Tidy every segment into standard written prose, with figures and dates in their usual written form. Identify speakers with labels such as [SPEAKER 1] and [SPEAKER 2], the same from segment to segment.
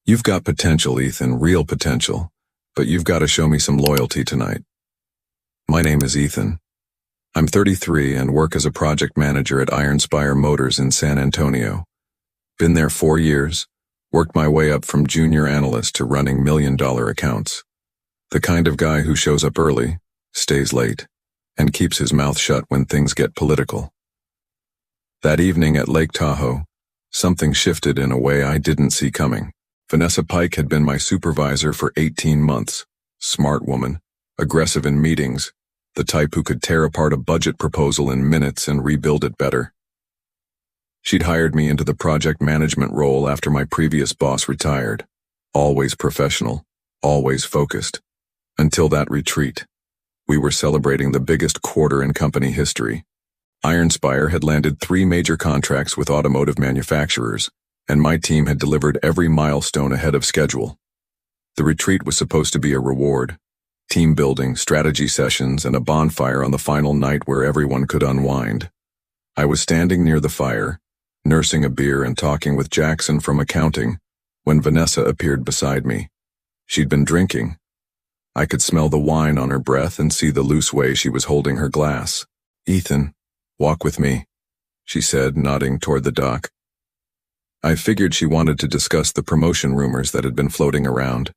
[SPEAKER 1] You've got potential, Ethan, real potential, but you've got to show me some loyalty tonight. My name is Ethan. I'm 33 and work as a project manager at Ironspire Motors in San Antonio. Been there 4 years, worked my way up from junior analyst to running million-dollar accounts. The kind of guy who shows up early, stays late, and keeps his mouth shut when things get political. That evening at Lake Tahoe, something shifted in a way I didn't see coming. Vanessa Pike had been my supervisor for 18 months. Smart woman, aggressive in meetings, the type who could tear apart a budget proposal in minutes and rebuild it better. She'd hired me into the project management role after my previous boss retired. Always professional, always focused. Until that retreat. We were celebrating the biggest quarter in company history. Ironspire had landed 3 major contracts with automotive manufacturers, and my team had delivered every milestone ahead of schedule. The retreat was supposed to be a reward. Team building, strategy sessions, and a bonfire on the final night where everyone could unwind. I was standing near the fire, nursing a beer and talking with Jackson from accounting, when Vanessa appeared beside me. She'd been drinking. I could smell the wine on her breath and see the loose way she was holding her glass. "Ethan, walk with me," she said, nodding toward the dock. I figured she wanted to discuss the promotion rumors that had been floating around.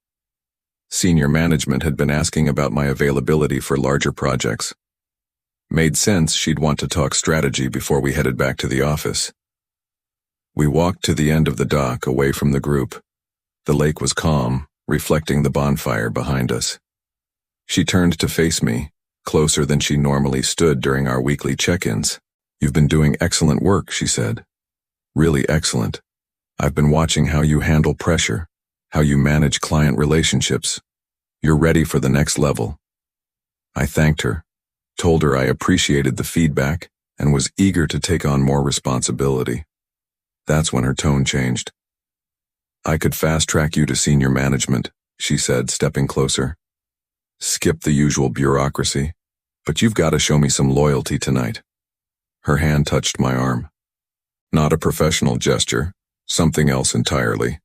[SPEAKER 1] Senior management had been asking about my availability for larger projects. Made sense she'd want to talk strategy before we headed back to the office. We walked to the end of the dock, away from the group. The lake was calm, reflecting the bonfire behind us. She turned to face me, closer than she normally stood during our weekly check-ins. "You've been doing excellent work," she said. "Really excellent. I've been watching how you handle pressure, how you manage client relationships. You're ready for the next level." I thanked her, told her I appreciated the feedback, and was eager to take on more responsibility. That's when her tone changed. "I could fast-track you to senior management," she said, stepping closer. "Skip the usual bureaucracy, but you've got to show me some loyalty tonight." Her hand touched my arm. Not a professional gesture, something else entirely.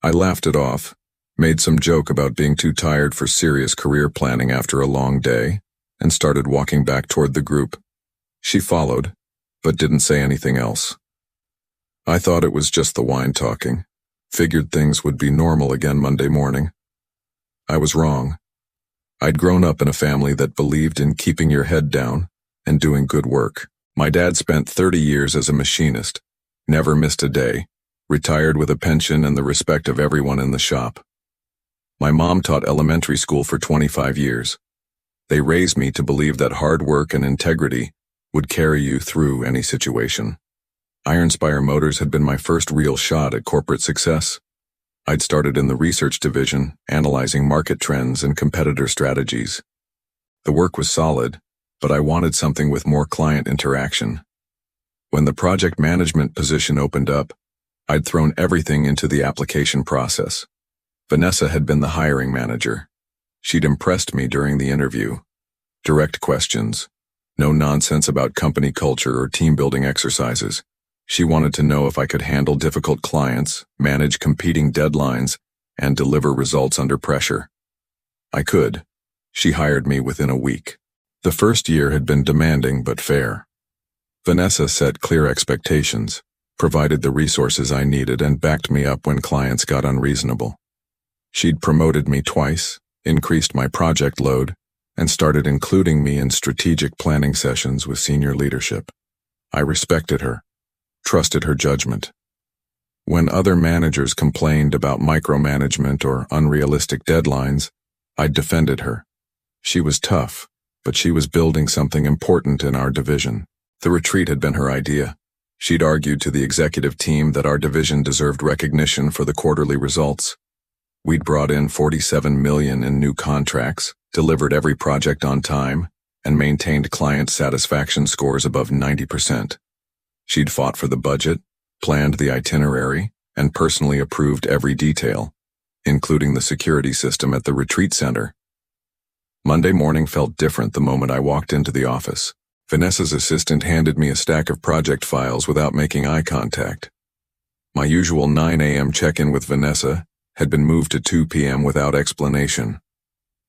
[SPEAKER 1] I laughed it off, made some joke about being too tired for serious career planning after a long day, and started walking back toward the group. She followed, but didn't say anything else. I thought it was just the wine talking. Figured things would be normal again Monday morning. I was wrong. I'd grown up in a family that believed in keeping your head down and doing good work. My dad spent 30 years as a machinist, never missed a day, retired with a pension and the respect of everyone in the shop. My mom taught elementary school for 25 years. They raised me to believe that hard work and integrity would carry you through any situation. Ironspire Motors had been my first real shot at corporate success. I'd started in the research division, analyzing market trends and competitor strategies. The work was solid, but I wanted something with more client interaction. When the project management position opened up, I'd thrown everything into the application process. Vanessa had been the hiring manager. She'd impressed me during the interview. Direct questions. No nonsense about company culture or team-building exercises. She wanted to know if I could handle difficult clients, manage competing deadlines, and deliver results under pressure. I could. She hired me within a week. The first year had been demanding but fair. Vanessa set clear expectations, provided the resources I needed, and backed me up when clients got unreasonable. She'd promoted me twice, increased my project load, and started including me in strategic planning sessions with senior leadership. I respected her, trusted her judgment. When other managers complained about micromanagement or unrealistic deadlines, I defended her. She was tough, but she was building something important in our division. The retreat had been her idea. She'd argued to the executive team that our division deserved recognition for the quarterly results. We'd brought in $47 million in new contracts, delivered every project on time, and maintained client satisfaction scores above 90%. She'd fought for the budget, planned the itinerary, and personally approved every detail, including the security system at the retreat center. Monday morning felt different the moment I walked into the office. Vanessa's assistant handed me a stack of project files without making eye contact. My usual 9 a.m. check-in with Vanessa had been moved to 2 p.m. without explanation.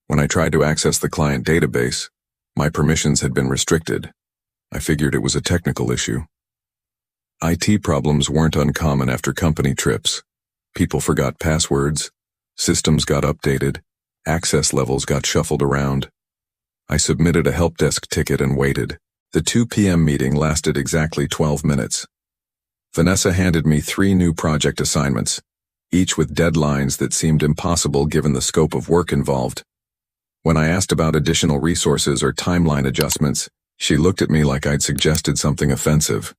[SPEAKER 1] When I tried to access the client database, my permissions had been restricted. I figured it was a technical issue. IT problems weren't uncommon after company trips. People forgot passwords, systems got updated, access levels got shuffled around. I submitted a help desk ticket and waited. The 2 p.m. meeting lasted exactly 12 minutes. Vanessa handed me 3 new project assignments, each with deadlines that seemed impossible given the scope of work involved. When I asked about additional resources or timeline adjustments, she looked at me like I'd suggested something offensive.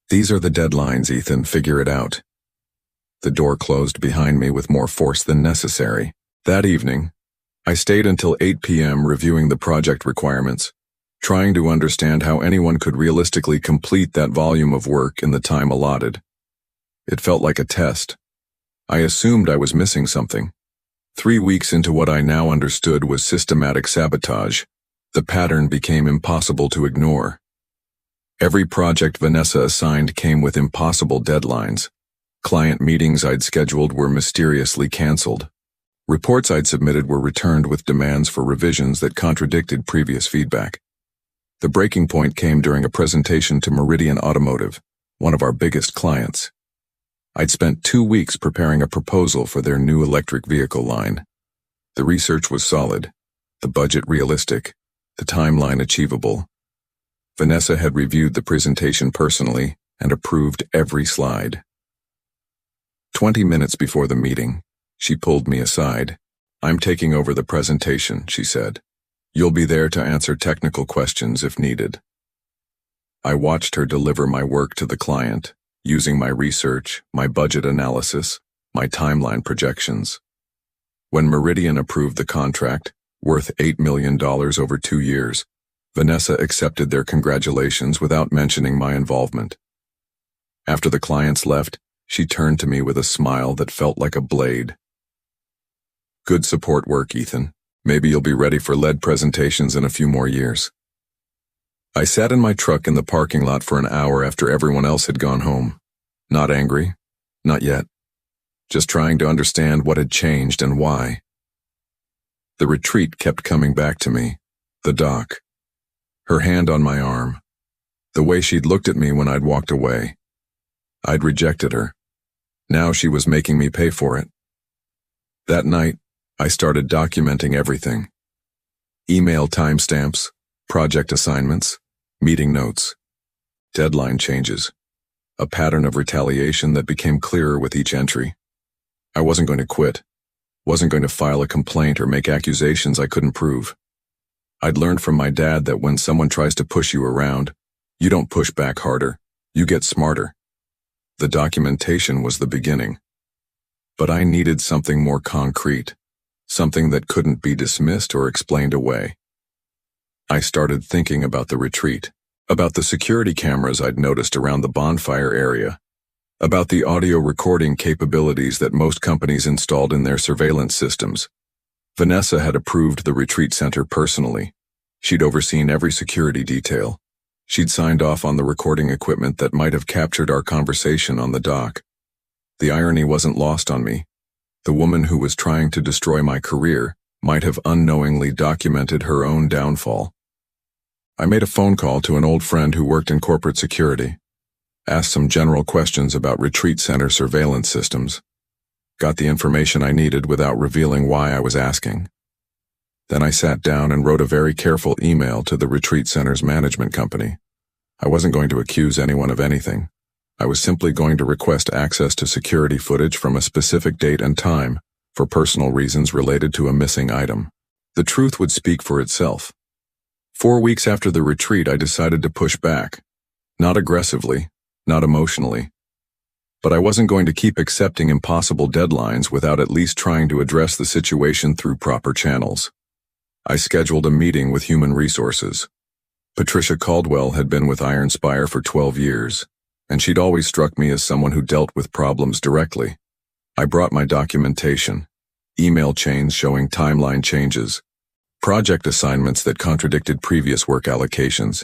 [SPEAKER 1] "These are the deadlines, Ethan, figure it out." The door closed behind me with more force than necessary. That evening, I stayed until 8 p.m. reviewing the project requirements, trying to understand how anyone could realistically complete that volume of work in the time allotted. It felt like a test. I assumed I was missing something. 3 weeks into what I now understood was systematic sabotage, the pattern became impossible to ignore. Every project Vanessa assigned came with impossible deadlines. Client meetings I'd scheduled were mysteriously canceled. Reports I'd submitted were returned with demands for revisions that contradicted previous feedback. The breaking point came during a presentation to Meridian Automotive, one of our biggest clients. I'd spent 2 weeks preparing a proposal for their new electric vehicle line. The research was solid, the budget realistic, the timeline achievable. Vanessa had reviewed the presentation personally and approved every slide. 20 minutes before the meeting, she pulled me aside. "I'm taking over the presentation," she said. "You'll be there to answer technical questions if needed." I watched her deliver my work to the client, using my research, my budget analysis, my timeline projections. When Meridian approved the contract, worth $8 million over 2 years, Vanessa accepted their congratulations without mentioning my involvement. After the clients left, she turned to me with a smile that felt like a blade. "Good support work, Ethan. Maybe you'll be ready for lead presentations in a few more years." I sat in my truck in the parking lot for an hour after everyone else had gone home. Not angry, not yet. Just trying to understand what had changed and why. The retreat kept coming back to me. The doc. Her hand on my arm. The way she'd looked at me when I'd walked away. I'd rejected her. Now she was making me pay for it. That night, I started documenting everything. Email timestamps, project assignments, meeting notes, deadline changes, a pattern of retaliation that became clearer with each entry. I wasn't going to quit, wasn't going to file a complaint or make accusations I couldn't prove. I'd learned from my dad that when someone tries to push you around, you don't push back harder, you get smarter. The documentation was the beginning. But I needed something more concrete, something that couldn't be dismissed or explained away. I started thinking about the retreat, about the security cameras I'd noticed around the bonfire area, about the audio recording capabilities that most companies installed in their surveillance systems. Vanessa had approved the retreat center personally. She'd overseen every security detail. She'd signed off on the recording equipment that might have captured our conversation on the dock. The irony wasn't lost on me. The woman who was trying to destroy my career might have unknowingly documented her own downfall. I made a phone call to an old friend who worked in corporate security, asked some general questions about retreat center surveillance systems, got the information I needed without revealing why I was asking. Then I sat down and wrote a very careful email to the retreat center's management company. I wasn't going to accuse anyone of anything. I was simply going to request access to security footage from a specific date and time for personal reasons related to a missing item. The truth would speak for itself. 4 weeks after the retreat, I decided to push back. Not aggressively, not emotionally. But I wasn't going to keep accepting impossible deadlines without at least trying to address the situation through proper channels. I scheduled a meeting with Human Resources. Patricia Caldwell had been with Iron Spire for 12 years, and she'd always struck me as someone who dealt with problems directly. I brought my documentation, email chains showing timeline changes, project assignments that contradicted previous work allocations,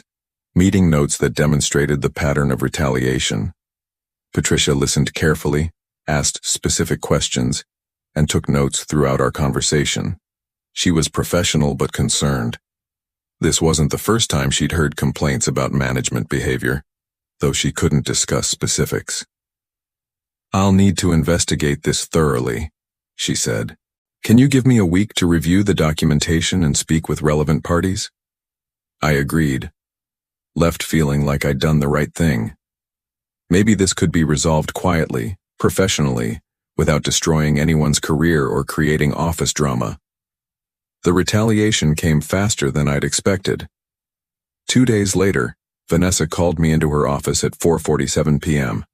[SPEAKER 1] meeting notes that demonstrated the pattern of retaliation. Patricia listened carefully, asked specific questions, and took notes throughout our conversation. She was professional but concerned. This wasn't the first time she'd heard complaints about management behavior, though she couldn't discuss specifics. "I'll need to investigate this thoroughly," she said. "Can you give me a week to review the documentation and speak with relevant parties?" I agreed, left feeling like I'd done the right thing. Maybe this could be resolved quietly, professionally, without destroying anyone's career or creating office drama. The retaliation came faster than I'd expected. 2 days later, Vanessa called me into her office at 4:47 p.m.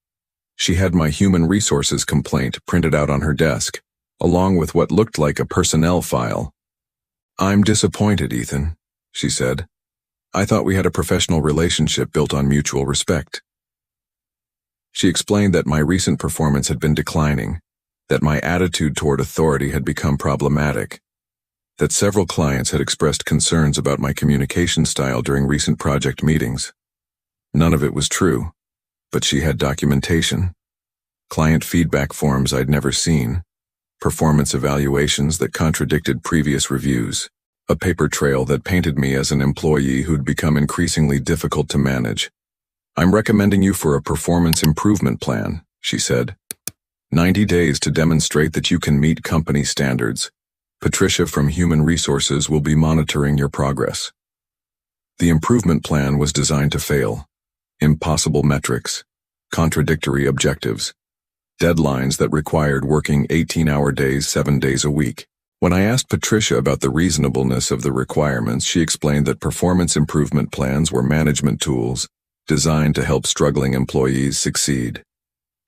[SPEAKER 1] She had my human resources complaint printed out on her desk, along with what looked like a personnel file. "I'm disappointed, Ethan," she said. "I thought we had a professional relationship built on mutual respect." She explained that my recent performance had been declining, that my attitude toward authority had become problematic, that several clients had expressed concerns about my communication style during recent project meetings. None of it was true, but she had documentation, client feedback forms I'd never seen, performance evaluations that contradicted previous reviews, a paper trail that painted me as an employee who'd become increasingly difficult to manage. "I'm recommending you for a performance improvement plan," she said. 90 days to demonstrate that you can meet company standards. Patricia from Human Resources will be monitoring your progress. The improvement plan was designed to fail. Impossible metrics, contradictory objectives, deadlines that required working 18-hour days 7 days a week. When I asked Patricia about the reasonableness of the requirements, she explained that performance improvement plans were management tools designed to help struggling employees succeed.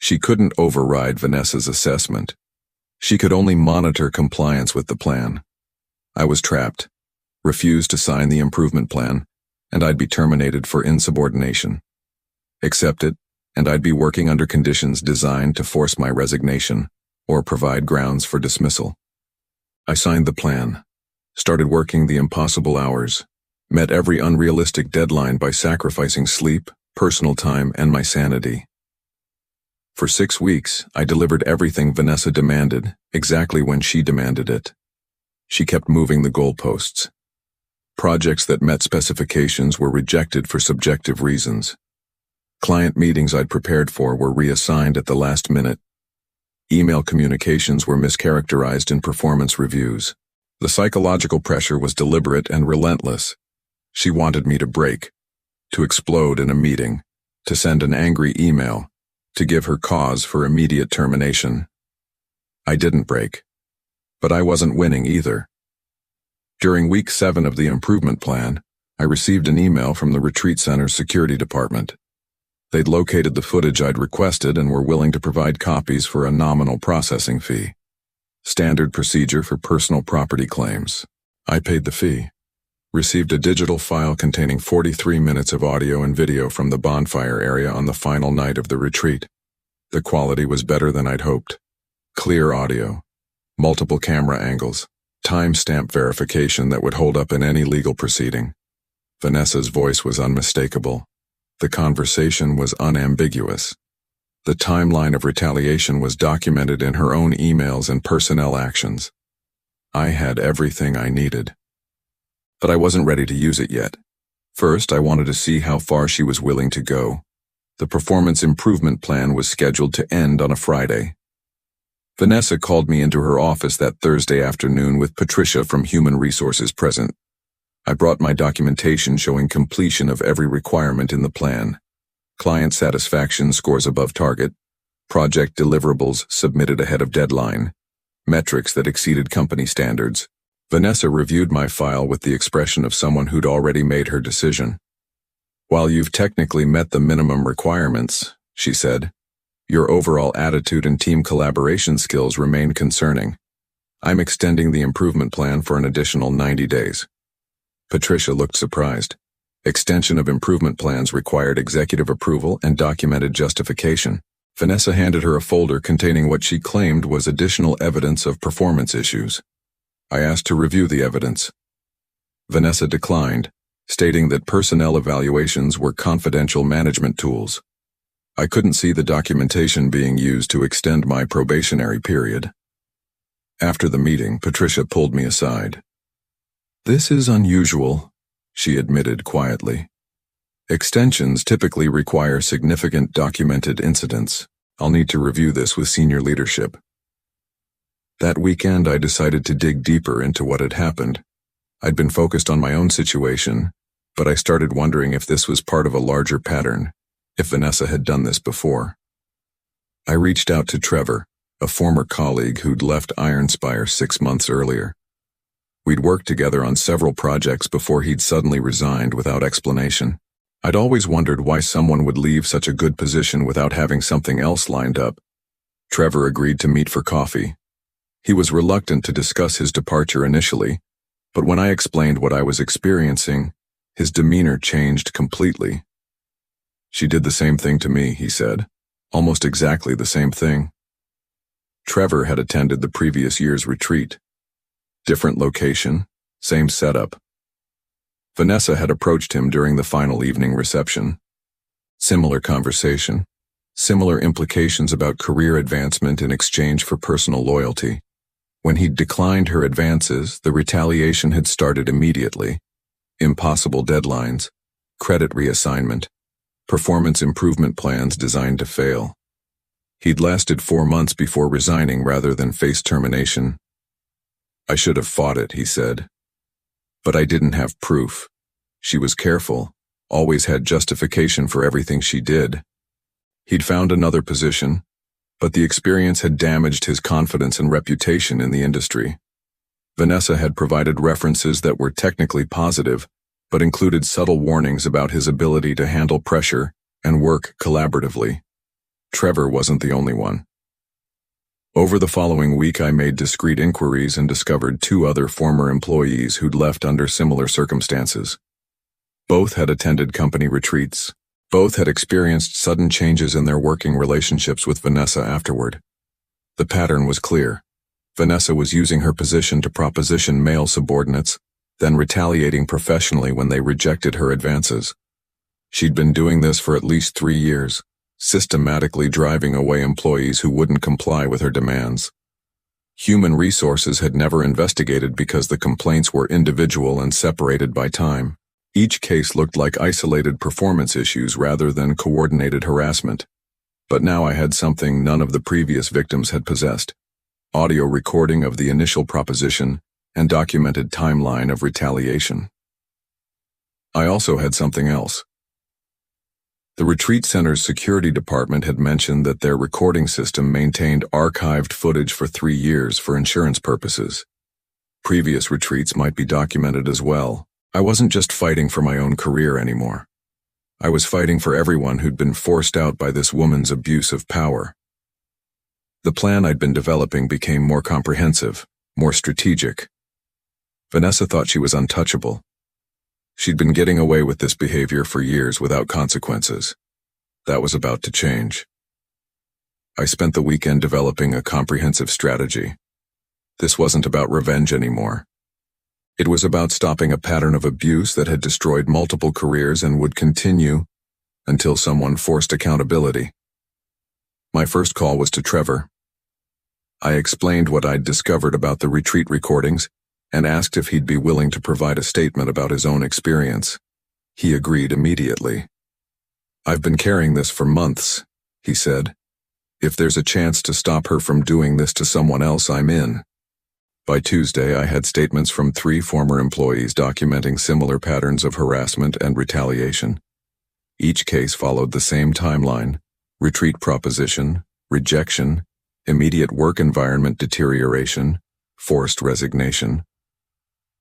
[SPEAKER 1] She couldn't override Vanessa's assessment. She could only monitor compliance with the plan. I was trapped, refused to sign the improvement plan, and I'd be terminated for insubordination. Accept it, and I'd be working under conditions designed to force my resignation or provide grounds for dismissal. I signed the plan, started working the impossible hours, met every unrealistic deadline by sacrificing sleep, personal time, and my sanity. For 6 weeks, I delivered everything Vanessa demanded, exactly when she demanded it. She kept moving the goalposts. Projects that met specifications were rejected for subjective reasons. Client meetings I'd prepared for were reassigned at the last minute. Email communications were mischaracterized in performance reviews. The psychological pressure was deliberate and relentless. She wanted me to break, to explode in a meeting, to send an angry email, to give her cause for immediate termination. I didn't break, but I wasn't winning either. During week 7 of the improvement plan, I received an email from the retreat center's security department. They'd located the footage I'd requested and were willing to provide copies for a nominal processing fee. Standard procedure for personal property claims. I paid the fee. Received a digital file containing 43 minutes of audio and video from the bonfire area on the final night of the retreat. The quality was better than I'd hoped. Clear audio, multiple camera angles, timestamp verification that would hold up in any legal proceeding. Vanessa's voice was unmistakable. The conversation was unambiguous. The timeline of retaliation was documented in her own emails and personnel actions. I had everything I needed. But I wasn't ready to use it yet. First, I wanted to see how far she was willing to go. The performance improvement plan was scheduled to end on a Friday. Vanessa called me into her office that Thursday afternoon with Patricia from Human Resources present. I brought my documentation showing completion of every requirement in the plan. Client satisfaction scores above target, project deliverables submitted ahead of deadline, metrics that exceeded company standards. Vanessa reviewed my file with the expression of someone who'd already made her decision. "While you've technically met the minimum requirements," she said, "your overall attitude and team collaboration skills remain concerning. I'm extending the improvement plan for an additional 90 days. Patricia looked surprised. Extension of improvement plans required executive approval and documented justification. Vanessa handed her a folder containing what she claimed was additional evidence of performance issues. I asked to review the evidence. Vanessa declined, stating that personnel evaluations were confidential management tools. I couldn't see the documentation being used to extend my probationary period. After the meeting, Patricia pulled me aside. "This is unusual," she admitted quietly. "Extensions typically require significant documented incidents. I'll need to review this with senior leadership." That weekend, I decided to dig deeper into what had happened. I'd been focused on my own situation, but I started wondering if this was part of a larger pattern, if Vanessa had done this before. I reached out to Trevor, a former colleague who'd left Ironspire 6 months earlier. We'd worked together on several projects before he'd suddenly resigned without explanation. I'd always wondered why someone would leave such a good position without having something else lined up. Trevor agreed to meet for coffee. He was reluctant to discuss his departure initially, but when I explained what I was experiencing, his demeanor changed completely. "She did the same thing to me," he said. "Almost exactly the same thing." Trevor had attended the previous year's retreat. Different location, same setup. Vanessa had approached him during the final evening reception. Similar conversation, similar implications about career advancement in exchange for personal loyalty. When he'd declined her advances, the retaliation had started immediately. Impossible deadlines, credit reassignment, performance improvement plans designed to fail. He'd lasted 4 months before resigning rather than face termination. "I should have fought it," he said. "But I didn't have proof. She was careful, always had justification for everything she did." He'd found another position, but the experience had damaged his confidence and reputation in the industry. Vanessa had provided references that were technically positive, but included subtle warnings about his ability to handle pressure and work collaboratively. Trevor wasn't the only one. Over the following week, I made discreet inquiries and discovered 2 other former employees who'd left under similar circumstances. Both had attended company retreats. Both had experienced sudden changes in their working relationships with Vanessa afterward. The pattern was clear. Vanessa was using her position to proposition male subordinates, then retaliating professionally when they rejected her advances. She'd been doing this for at least 3 years, systematically driving away employees who wouldn't comply with her demands. Human Resources had never investigated because the complaints were individual and separated by time. Each case looked like isolated performance issues rather than coordinated harassment. But now I had something none of the previous victims had possessed: audio recording of the initial proposition and documented timeline of retaliation. I also had something else. The retreat center's security department had mentioned that their recording system maintained archived footage for 3 years for insurance purposes. Previous retreats might be documented as well. I wasn't just fighting for my own career anymore. I was fighting for everyone who'd been forced out by this woman's abuse of power. The plan I'd been developing became more comprehensive, more strategic. Vanessa thought she was untouchable. She'd been getting away with this behavior for years without consequences. That was about to change. I spent the weekend developing a comprehensive strategy. This wasn't about revenge anymore. It was about stopping a pattern of abuse that had destroyed multiple careers and would continue until someone forced accountability. My first call was to Trevor. I explained what I'd discovered about the retreat recordings and asked if he'd be willing to provide a statement about his own experience. He agreed immediately. "I've been carrying this for months," he said. "If there's a chance to stop her from doing this to someone else, I'm in." By Tuesday, I had statements from 3 former employees documenting similar patterns of harassment and retaliation. Each case followed the same timeline: retreat proposition, rejection, immediate work environment deterioration, forced resignation.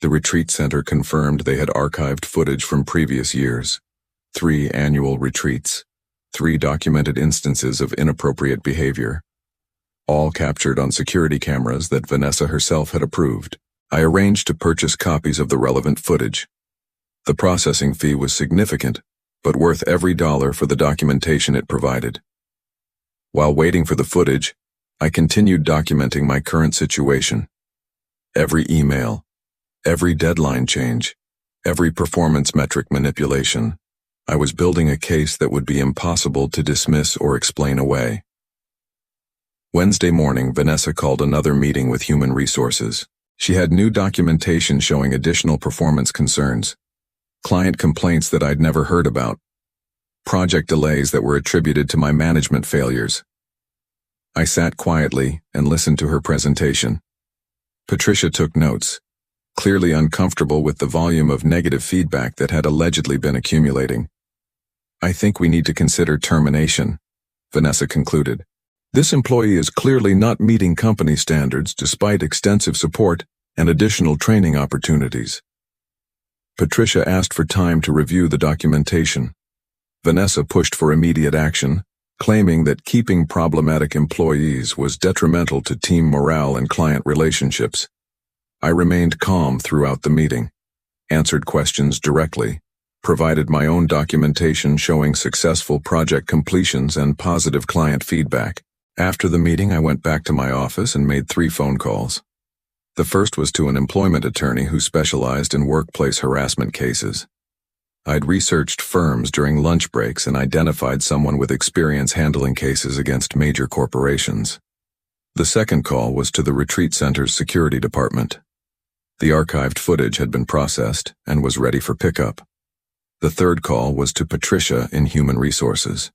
[SPEAKER 1] The retreat center confirmed they had archived footage from previous years: 3 annual retreats, 3 documented instances of inappropriate behavior, all captured on security cameras that Vanessa herself had approved. I arranged to purchase copies of the relevant footage. The processing fee was significant, but worth every dollar for the documentation it provided. While waiting for the footage, I continued documenting my current situation. Every email, every deadline change, every performance metric manipulation. I was building a case that would be impossible to dismiss or explain away. Wednesday morning, Vanessa called another meeting with Human Resources. She had new documentation showing additional performance concerns, client complaints that I'd never heard about, project delays that were attributed to my management failures. I sat quietly and listened to her presentation. Patricia took notes, clearly uncomfortable with the volume of negative feedback that had allegedly been accumulating. "I think we need to consider termination," Vanessa concluded. "This employee is clearly not meeting company standards despite extensive support and additional training opportunities." Patricia asked for time to review the documentation. Vanessa pushed for immediate action, claiming that keeping problematic employees was detrimental to team morale and client relationships. I remained calm throughout the meeting, answered questions directly, provided my own documentation showing successful project completions and positive client feedback. After the meeting, I went back to my office and made 3 phone calls. The first was to an employment attorney who specialized in workplace harassment cases. I'd researched firms during lunch breaks and identified someone with experience handling cases against major corporations. The second call was to the retreat center's security department. The archived footage had been processed and was ready for pickup. The third call was to Patricia in Human Resources.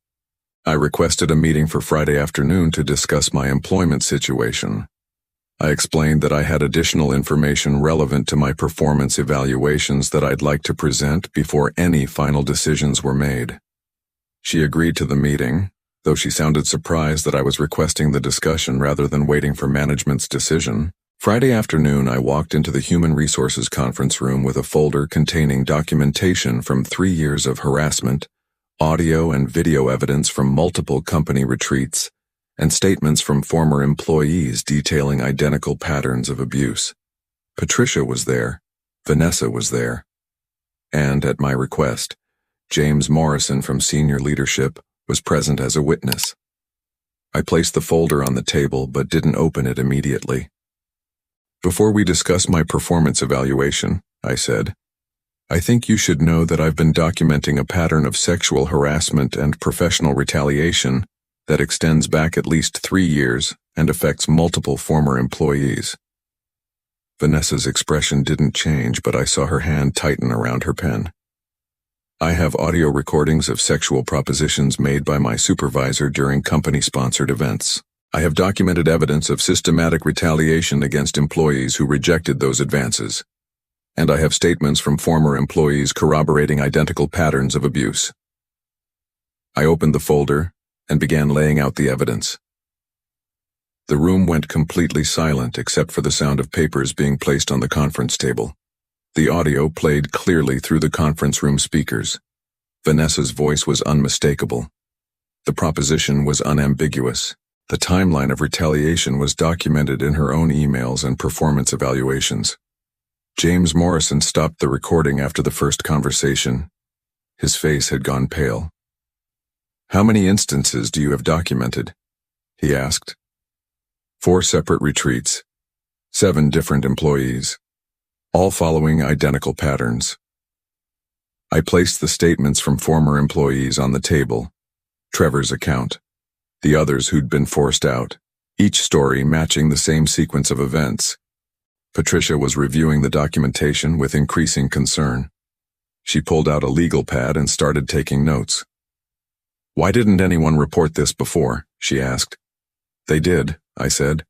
[SPEAKER 1] I requested a meeting for Friday afternoon to discuss my employment situation. I explained that I had additional information relevant to my performance evaluations that I'd like to present before any final decisions were made. She agreed to the meeting, though she sounded surprised that I was requesting the discussion rather than waiting for management's decision. Friday afternoon, I walked into the Human Resources conference room with a folder containing documentation from 3 years of harassment, audio and video evidence from multiple company retreats, and statements from former employees detailing identical patterns of abuse. Patricia was there, Vanessa was there, and, at my request, James Morrison from senior leadership was present as a witness. I placed the folder on the table but didn't open it immediately. "Before we discuss my performance evaluation," I said, "I think you should know that I've been documenting a pattern of sexual harassment and professional retaliation that extends back at least 3 years and affects multiple former employees." Vanessa's expression didn't change, but I saw her hand tighten around her pen. "I have audio recordings of sexual propositions made by my supervisor during company-sponsored events. I have documented evidence of systematic retaliation against employees who rejected those advances. And I have statements from former employees corroborating identical patterns of abuse." I opened the folder and began laying out the evidence. The room went completely silent except for the sound of papers being placed on the conference table. The audio played clearly through the conference room speakers. Vanessa's voice was unmistakable. The proposition was unambiguous. The timeline of retaliation was documented in her own emails and performance evaluations. James Morrison stopped the recording after the first conversation. His face had gone pale. "How many instances do you have documented?" he asked. 4 separate retreats, 7 different employees, all following identical patterns. I placed the statements from former employees on the table, Trevor's account, the others who'd been forced out, each story matching the same sequence of events. Patricia was reviewing the documentation with increasing concern. She pulled out a legal pad and started taking notes. "Why didn't anyone report this before?" she asked. "They did," I said.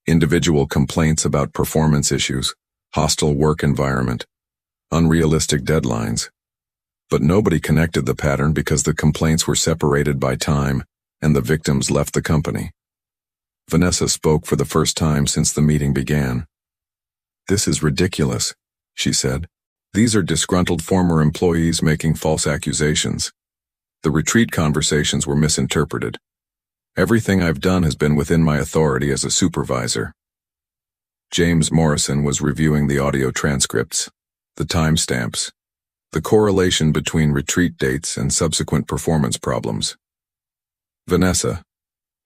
[SPEAKER 1] "Individual complaints about performance issues, hostile work environment, unrealistic deadlines. But nobody connected the pattern because the complaints were separated by time and the victims left the company." Vanessa spoke for the first time since the meeting began. "This is ridiculous," she said. "These are disgruntled former employees making false accusations. The retreat conversations were misinterpreted. Everything I've done has been within my authority as a supervisor." James Morrison was reviewing the audio transcripts, the timestamps, the correlation between retreat dates and subsequent performance problems. "Vanessa,"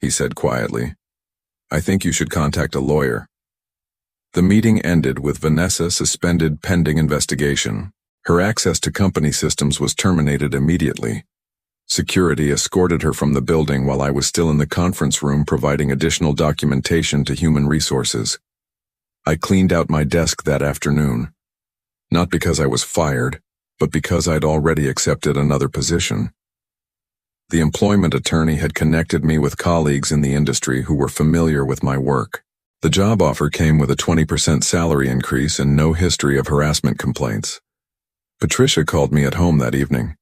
[SPEAKER 1] he said quietly, "I think you should contact a lawyer." The meeting ended with Vanessa suspended pending investigation. Her access to company systems was terminated immediately. Security escorted her from the building while I was still in the conference room providing additional documentation to human resources. I cleaned out my desk that afternoon. Not because I was fired, but because I'd already accepted another position. The employment attorney had connected me with colleagues in the industry who were familiar with my work. The job offer came with a 20% salary increase and no history of harassment complaints. Patricia called me at home that evening.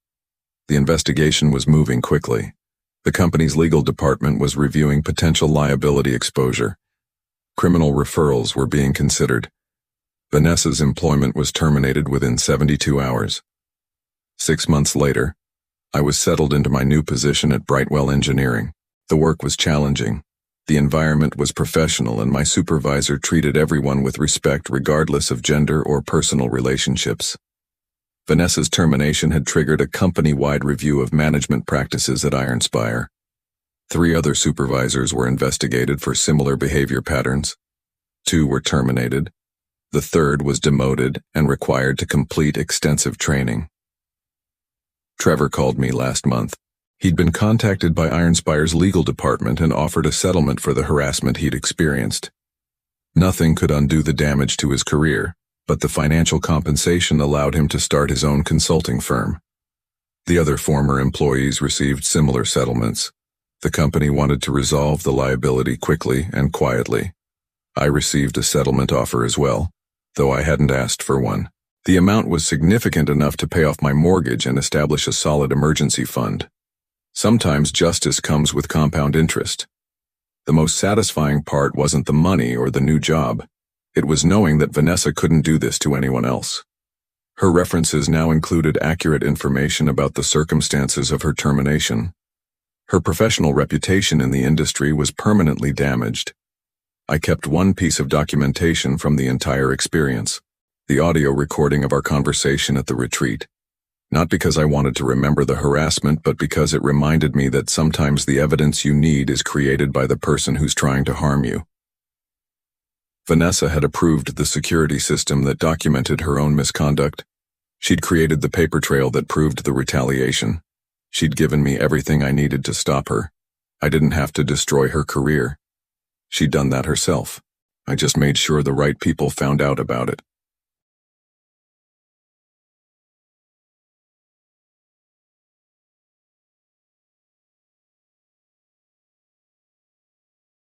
[SPEAKER 1] The investigation was moving quickly. The company's legal department was reviewing potential liability exposure. Criminal referrals were being considered. Vanessa's employment was terminated within 72 hours. 6 months later, I was settled into my new position at Brightwell Engineering. The work was challenging. The environment was professional and my supervisor treated everyone with respect regardless of gender or personal relationships. Vanessa's termination had triggered a company-wide review of management practices at Ironspire. 3 other supervisors were investigated for similar behavior patterns. 2 were terminated. The 3rd was demoted and required to complete extensive training. Trevor called me last month. He'd been contacted by Ironspire's legal department and offered a settlement for the harassment he'd experienced. Nothing could undo the damage to his career, but the financial compensation allowed him to start his own consulting firm. The other former employees received similar settlements. The company wanted to resolve the liability quickly and quietly. I received a settlement offer as well, though I hadn't asked for one. The amount was significant enough to pay off my mortgage and establish a solid emergency fund. Sometimes justice comes with compound interest. The most satisfying part wasn't the money or the new job. It was knowing that Vanessa couldn't do this to anyone else. Her references now included accurate information about the circumstances of her termination. Her professional reputation in the industry was permanently damaged. I kept one piece of documentation from the entire experience, the audio recording of our conversation at the retreat. Not because I wanted to remember the harassment, but because it reminded me that sometimes the evidence you need is created by the person who's trying to harm you. Vanessa had approved the security system that documented her own misconduct. She'd created the paper trail that proved the retaliation. She'd given me everything I needed to stop her. I didn't have to destroy her career. She'd done that herself. I just made sure the right people found out about it.